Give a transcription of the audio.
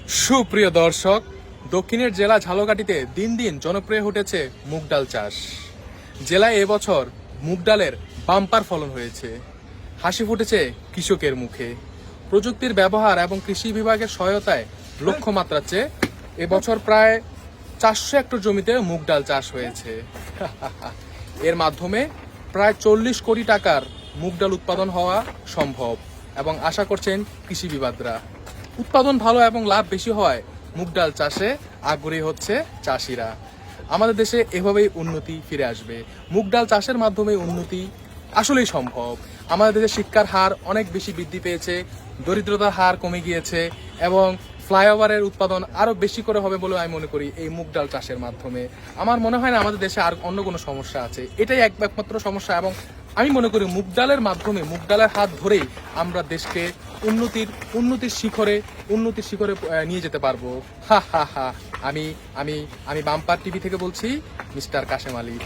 সুপ্রিয় দর্শক, দক্ষিণের জেলা ঝালকাঠিতে দিন দিন জনপ্রিয় উঠেছে মুগ ডাল চাষ। জেলায় এবছর মুগ ডালের বাম্পার ফলন হয়েছে, হাসি ফুটেছে কৃষকের মুখে। প্রযুক্তির ব্যবহার এবং কৃষি বিভাগের সহায়তায় লক্ষ্যমাত্রার চেয়ে এবছর প্রায় 400 হেক্টর জমিতে মুগ ডাল চাষ হয়েছে। এর মাধ্যমে প্রায় 40 কোটি টাকার মুগ ডাল উৎপাদন হওয়া সম্ভব এবং আশা করছেন কৃষি বিভাগরা। উৎপাদন ভালো এবং লাভ বেশি হয় মুগ ডাল চাষে আগ্রহী হচ্ছে চাষিরা। আমাদের দেশে এভাবেই উন্নতি ফিরে আসবে। মুগ ডাল চাষের মাধ্যমে উন্নতি আসলেই সম্ভব। আমাদের দেশে শিক্ষার হার অনেক বেশি বৃদ্ধি পেয়েছে, দরিদ্রতার হার কমে গিয়েছে এবং ফ্লাইওভারের উৎপাদন আরো বেশি করে হবে বলে আমি মনে করি এই মুগ ডাল চাষের মাধ্যমে। আমার মনে হয় না আমাদের দেশে আর অন্য কোনো সমস্যা আছে, এটাই একমাত্র সমস্যা। এবং আমি মনে করি মুগ ডালের মাধ্যমে, মুগ ডালের হাত ধরেই আমরা দেশকে উন্নতির শিখরে নিয়ে যেতে পারবো। হা হা হা। আমি আমি আমি বাম্পার টিভি থেকে বলছি, মিস্টার কাশেম আলী।